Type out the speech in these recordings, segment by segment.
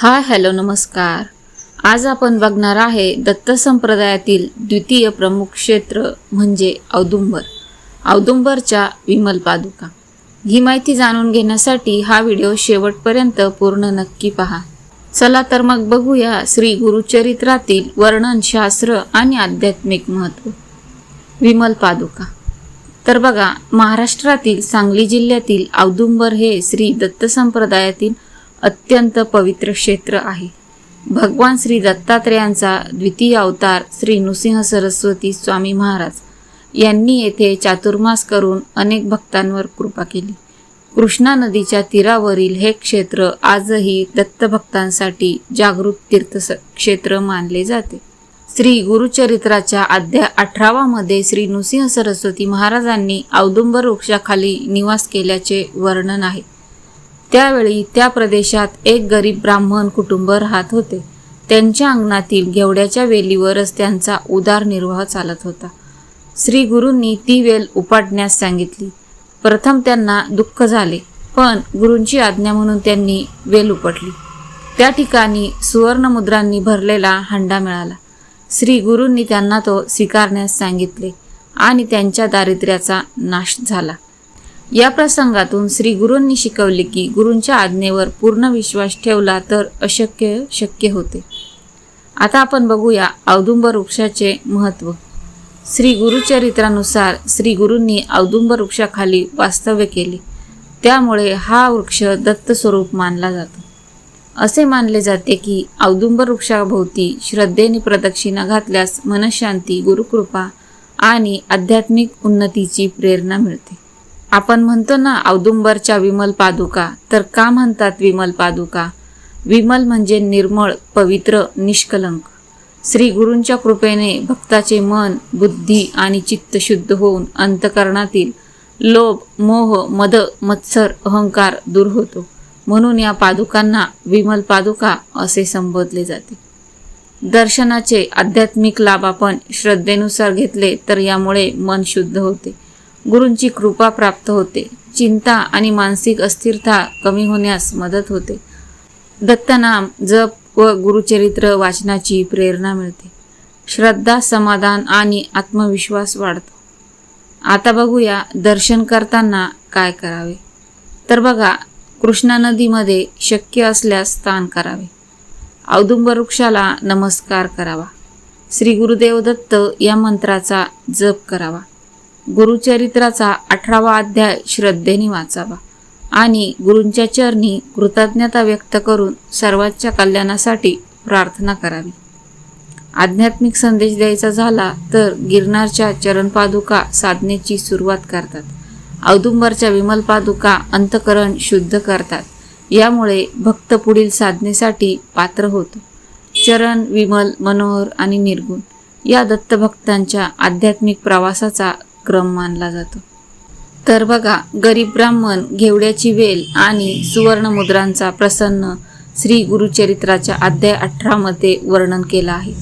Hello नमस्कार। आज आपण बघणार आहे दत्त संप्रदायातील द्वितीय प्रमुख क्षेत्र म्हणजे औदुंबर। औदुंबरच्या विमल पादुका। ही माहिती जाणून घेण्यासाठी हा व्हिडिओ शेवटपर्यंत पूर्ण नक्की पहा। चला तर मग बघूया श्री गुरुचरित्रातील वर्णन, शास्त्र आणि आध्यात्मिक महत्त्व। विमल पादुका। तर बघा, महाराष्ट्रातील सांगली जिल्ह्यातील औदुंबर हे श्री दत्त संप्रदायातील अत्यंत पवित्र क्षेत्र आहे। भगवान श्री दत्तात्रेयांचा द्वितीय अवतार श्री नृसिंह सरस्वती स्वामी महाराज यांनी येथे चातुर्मास करून अनेक भक्तांवर कृपा केली। कृष्णा नदीच्या तीरावरील हे क्षेत्र आजही दत्त भक्तांसाठी जागृत तीर्थ क्षेत्र मानले जाते। श्री गुरुचरित्राच्या अध्याय 18 मध्ये श्री नृसिंह सरस्वती महाराजांनी औदुंबर वृक्षाखाली निवास केल्याचे वर्णन आहे। त्यावेळी त्या प्रदेशात एक गरीब ब्राह्मण कुटुंब राहत होते। त्यांच्या अंगणातील घेवड्याच्या वेलीवरच त्यांचा उदरनिर्वाह चालत होता। श्री गुरूंनी ती वेल उपाडण्यास सांगितली। प्रथम त्यांना दुःख झाले, पण गुरूंची आज्ञा म्हणून त्यांनी वेल उपटली। त्या ठिकाणी सुवर्ण मुद्रांनी भरलेला हंडा मिळाला। श्री गुरूंनी त्यांना तो स्वीकारण्यास सांगितले आणि त्यांच्या दारिद्र्याचा नाश झाला। या प्रसंगातून श्री गुरूंनी शिकवले की गुरूंच्या आज्ञेवर पूर्ण विश्वास ठेवला तर अशक्य शक्य होते। आता आपण बघूया औदुंबर वृक्षाचे महत्त्व। श्री गुरुचरित्रानुसार श्री गुरूंनी औदुंबर वृक्षाखाली वास्तव्य केले, त्यामुळे हा वृक्ष दत्त स्वरूप मानला जातो। असे मानले जाते की औदुंबर वृक्षाभोवती श्रद्धेने प्रदक्षिणा घातल्यास मनशांती, गुरुकृपा आणि आध्यात्मिक उन्नतीची प्रेरणा मिळते। आपण म्हणतो ना औदुंबरच्या विमल पादुका, तर का म्हणतात विमल पादुका? विमल म्हणजे निर्मळ, पवित्र, निष्कलंक। श्री गुरूंच्या कृपेने भक्ताचे मन, बुद्धी आणि चित्त शुद्ध होऊन अंतकरणातील लोभ, मोह, मद, मत्सर, अहंकार दूर होतो। म्हणून या पादुकांना विमल पादुका असे संबोधले जाते। दर्शनाचे आध्यात्मिक लाभ आपण श्रद्धेनुसार घेतले तर यामुळे मन शुद्ध होते, गुरूंची कृपा प्राप्त होते, चिंता आणि मानसिक अस्थिरता कमी होण्यास मदत होते, दत्तनाम जप व गुरुचरित्र वाचनाची प्रेरणा मिळते, श्रद्धा, समाधान आणि आत्मविश्वास वाढतो। आता बघूया दर्शन करताना काय करावे। तर बघा, कृष्णा नदीमध्ये शक्य असल्यास स्नान करावे, औदुंबर वृक्षाला नमस्कार करावा, श्री गुरुदेव दत्त या मंत्राचा जप करावा, गुरुचरित्राचा 18वा अध्याय श्रद्धेने वाचावा आणि गुरूंच्या चरणी कृतज्ञता व्यक्त करून सर्वांच्या कल्याणासाठी प्रार्थना करावी। आध्यात्मिक संदेश द्यायचा झाला तर गिरनारच्या चरणपादुका साधनेची सुरुवात करतात। औदुंबरच्या विमल पादुका अंतकरण शुद्ध करतात, यामुळे भक्त पुढील साधनेसाठी पात्र होतो। चरण विमल, मनोहर आणि निर्गुण या दत्तभक्तांच्या आध्यात्मिक प्रवासाचा क्रम मानला जातो। तर बघा, गरीब ब्राह्मण, घेवड्याची वेल आणि सुवर्ण मुद्रांचा प्रसन्न श्री गुरुचरित्राच्या अध्याय 18 मध्ये वर्णन केला आहे।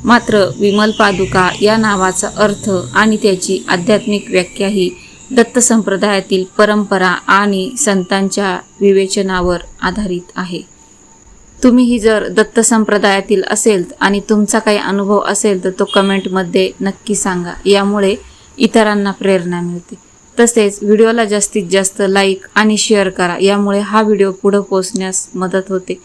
मात्र विमल पादुका या नावाचा अर्थ आणि त्याची आध्यात्मिक व्याख्या ही दत्त संप्रदायातील परंपरा आणि संतांच्या विवेचनावर आधारित आहे। तुम्हीही जर दत्त संप्रदायातील असेल आणि तुमचा काही अनुभव असेल तर तो कमेंटमध्ये नक्की सांगा, यामुळे इतरांना प्रेरणा मिळते। तसेच व्हिडिओला जास्तीत जास्त लाईक आणि शेअर करा, यामुळे हा व्हिडिओ पुढे पोहोचण्यास मदत होते।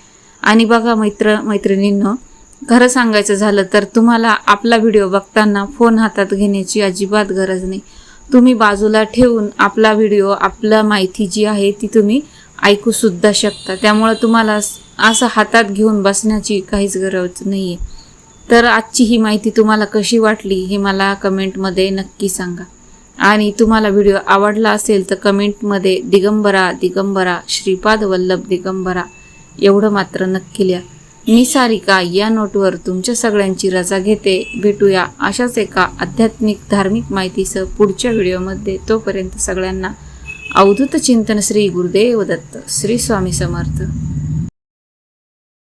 आणि बघा मैत्रिणींनो, खरं सांगायचं झालं तर तुम्हाला आपला व्हिडिओ बघताना फोन हातात घेण्याची अजिबात गरज नाही। तुम्ही बाजूला ठेवून आपला व्हिडिओ, आपला माहिती जी आहे ती तुम्ही ऐकू सुद्धा शकता। त्यामुळे तुम्हाला असं हातात घेऊन बसण्याची काहीच गरज नाही आहे। तर आजची ही माहिती तुम्हाला कशी वाटली हे मला कमेंटमध्ये नक्की सांगा। आणि तुम्हाला व्हिडिओ आवडला असेल तर कमेंटमध्ये दिगंबरा दिगंबरा श्रीपाद वल्लभ दिगंबरा एवढं मात्र नक्की लिहा। मी सारिका या नोटवर तुमच्या सगळ्यांची रजा घेते। भेटूया अशाच एका आध्यात्मिक धार्मिक माहितीसह पुढच्या व्हिडिओमध्ये। तोपर्यंत सगळ्यांना अवधूत चिंतन। श्री गुरुदेव दत्त। श्री स्वामी समर्थ।